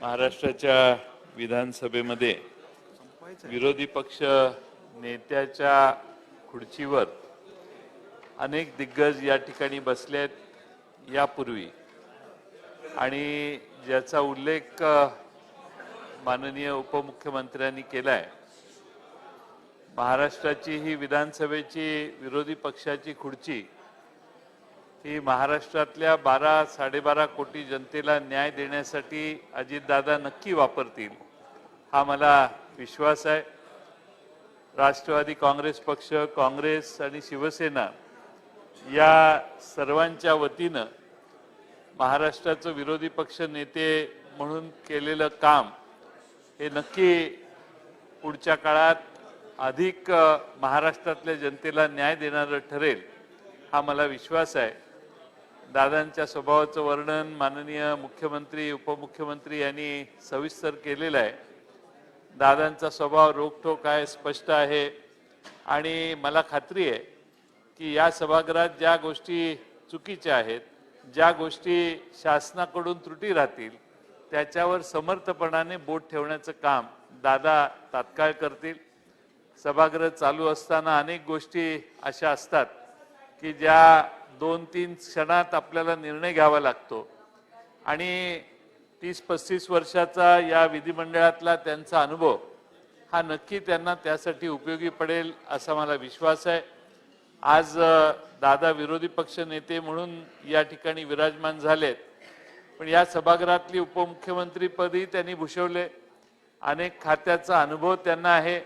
महाराष्ट्राच्या विधानसभेमध्ये विरोधी पक्ष नेत्याच्या खुर्चीवर अनेक दिग्गज या ठिकाणी बसलेत यापूर्वी, आणि ज्याचा उल्लेख माननीय उपमुख्यमंत्र्यांनी केलाय। महाराष्ट्राची ही विधानसभेची विरोधी पक्षाची खुर्ची ही महाराष्ट्रातल्या 12-12.5 कोटी जनतेला न्याय देण्यासाठी अजितदादा नक्की वापरतील, हा मला विश्वास आहे। राष्ट्रवादी काँग्रेस पक्ष, काँग्रेस आणि शिवसेना या सर्वांच्या वतीनं महाराष्ट्राचे विरोधी पक्ष नेते म्हणून केलेलं काम हे नक्की पुढच्या काळात अधिक महाराष्ट्रातल्या जनतेला न्याय देणारं ठरेल, हा मला विश्वास आहे। दादांच्या स्वभावाचं वर्णन माननीय मुख्यमंत्री उपमुख्यमंत्री यांनी सविस्तर केलेलं आहे। दादांचा स्वभाव रोखठोक आहे, स्पष्ट आहे, आणि मला खात्री आहे की या सभागृहात ज्या गोष्टी चुकीच्या आहेत, ज्या गोष्टी शासनाकडून त्रुटी राहतील, त्याच्यावर समर्थपणाने बोट ठेवण्याचं काम दादा तात्काळ करतील। सभागृह चालू असताना अनेक गोष्टी अशा असतात की ज्या 2-3 क्षणात आपल्याला निर्णय घ्यावा लागतो, आणि 30-35 वर्षाचा या विधिमंडळातला त्यांचा अनुभव हा नक्की त्यांना त्यासाठी उपयोगी पडेल असा मला विश्वास आहे। आज दादा विरोधी पक्ष नेते म्हणून या ठिकाणी विराजमान झालेत, पण या सभागृहातली उपमुख्यमंत्रीपदी त्यांनी भूषवले, अनेक खात्याचा अनुभव त्यांना आहे,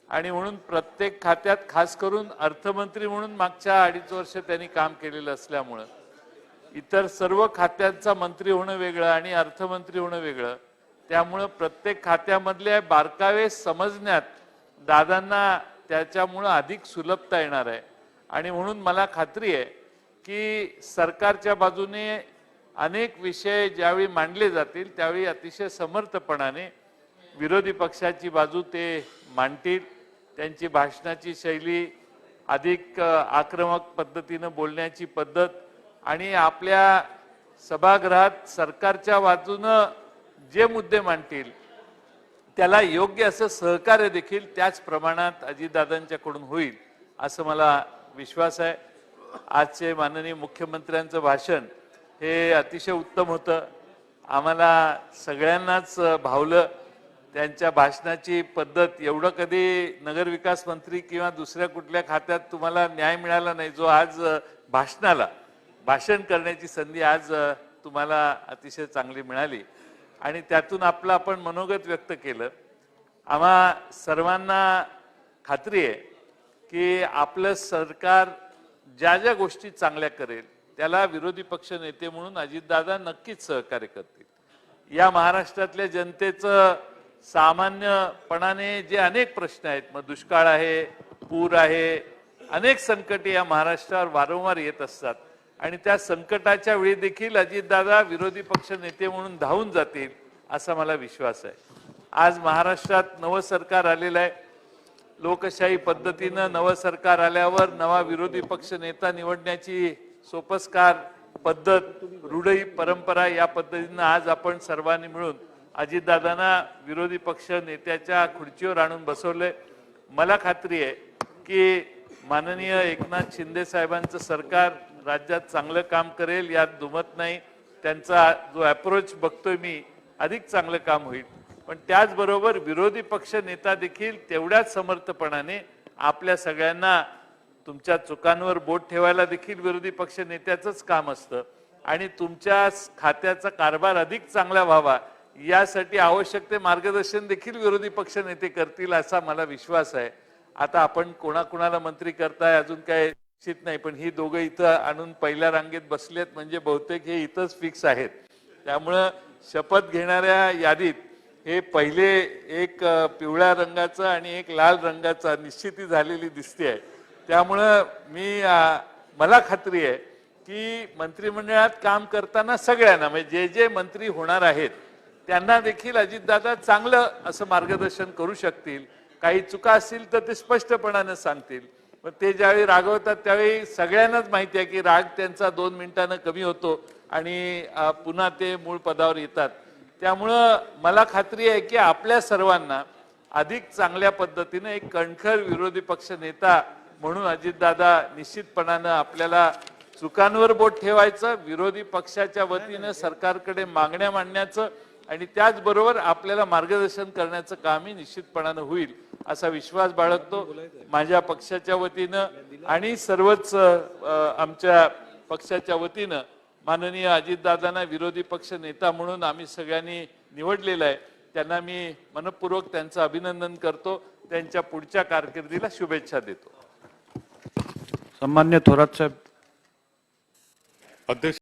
आणि म्हणून प्रत्येक खात्यात खास करून अर्थमंत्री म्हणून मागच्या 2.5 वर्ष त्यांनी काम केलेलं असल्यामुळं इतर सर्व खात्यांचा मंत्री होणं वेगळं आणि अर्थमंत्री होणं वेगळं, त्यामुळं प्रत्येक खात्यामधले बारकावे समजण्यात दादांना त्याच्यामुळं अधिक सुलभता येणार आहे। आणि म्हणून मला खात्री आहे की सरकारच्या बाजूने अनेक विषय ज्यावेळी मांडले जातील त्यावेळी अतिशय समर्थपणाने विरोधी पक्षाची बाजू ते मांडतील। त्यांची भाषणाची शैली, अधिक आक्रमक पद्धतीने बोलण्याची पद्धत, आणि आपल्या सभागृहात सरकारच्या बाजूने जे मुद्दे मांडतील त्याला योग्य असं सहकार्य देखील त्याच प्रमाणात अजितदादांच्याकडून होईल असं मला विश्वास आहे। आजचे माननीय मुख्यमंत्र्यांचं भाषण हे अतिशय उत्तम होतं, आम्हाला सगळ्यांनाच भावलं। त्यांच्या भाषणाची पद्धत एवढं कधी नगरविकास मंत्री किंवा दुसऱ्या कुठल्या खात्यात तुम्हाला न्याय मिळाला नाही, जो आज भाषण करण्याची संधी आज तुम्हाला अतिशय चांगली मिळाली, आणि त्यातून आपलं आपण मनोगत व्यक्त केलं। आम्हा सर्वांना खात्री आहे की आपलं सरकार ज्या ज्या गोष्टी चांगल्या करेल त्याला विरोधी पक्ष नेते म्हणून अजितदादा नक्कीच सहकार्य करतील। या महाराष्ट्रातल्या जनतेचं सामान्यपणाने जे अनेक प्रश्न आहेत, मग दुष्काळ आहे, पूर आहे, अनेक संकटे या महाराष्ट्रावर वारंवार येत असतात, आणि त्या संकटाच्या वेळी देखील अजितदादा विरोधी पक्ष नेते म्हणून धावून जातील असा मला विश्वास आहे। आज महाराष्ट्रात नवं सरकार आलेलं आहे, लोकशाही पद्धतीनं नवं सरकार आल्यावर नवा विरोधी पक्ष नेता निवडण्याची सोपस्कार पद्धत, रूढी परंपरा, या पद्धतीनं आज आपण सर्वांनी मिळून अजितदादांना विरोधी पक्ष नेत्याच्या खुर्चीवर आणून बसवले। मला खात्री आहे की माननीय एकनाथ शिंदे साहेबांचं सरकार राज्यात चांगलं काम करेल, यात दुमत नाही। त्यांचा जो अप्रोच बघतोय मी, अधिक चांगलं काम होईल, पण त्याचबरोबर विरोधी पक्ष नेता देखील तेवढ्याच समर्थपणाने आपल्या सगळ्यांना तुमच्या चुकांवर बोट ठेवायला देखील विरोधी पक्ष नेत्याचंच काम असतं, आणि तुमच्या खात्याचा कारभार अधिक चांगला व्हावा यासाठी आवश्यक ते मार्गदर्शन देखील विरोधी पक्ष नेते करतील असा मला विश्वास आहे। आता आपण कोणाकोणाला मंत्री करताय अजून काय निश्चित नाही, पण ही दोघं इथं आणून पहिल्या रांगेत बसलेत म्हणजे बहुतेक हे इथंच फिक्स आहेत। त्यामुळं शपथ घेणाऱ्या यादीत हे पहिले एक पिवळ्या रंगाचं आणि एक लाल रंगाचा निश्चिती झालेली दिसते आहे। त्यामुळं मला खात्री आहे की मंत्रिमंडळात काम करताना सगळ्यांना, म्हणजे जे जे मंत्री होणार आहेत त्यांना देखील अजितदादा चांगलं असं मार्गदर्शन करू शकतील। काही चुका असतील तर ते स्पष्टपणाने सांगतील, पण ते ज्यावेळी रागवतात त्यावेळी सगळ्यांनाच माहिती आहे की राग त्यांचा 2 मिनिटांना कमी होतो आणि पुन्हा ते मूळ पदावर येतात। त्यामुळं मला खात्री आहे की आपल्या सर्वांना अधिक चांगल्या पद्धतीने एक कणखर विरोधी पक्ष नेता म्हणून अजितदादा निश्चितपणानं आपल्याला चुकांवर बोट ठेवायचं, विरोधी पक्षाच्या वतीनं सरकारकडे मागण्या मांडण्याचं आणि त्याचबरोबर आपल्याला मार्गदर्शन करण्याचं कामही निश्चितपणानं होईल असा विश्वास बाळगतो माझ्या पक्षाच्या वतीनं आणि सर्वच आमच्या पक्षाच्या वतीनं माननीय अजितदादांना विरोधी पक्ष नेता म्हणून आम्ही सगळ्यांनी निवडलेलं आहे. त्यांना मी मनपूर्वक त्यांचं अभिनंदन करतो. त्यांच्या पुढच्या कारकिर्दीला शुभेच्छा देतो. सन्मान्य थोरात साहेब. अध्यक्ष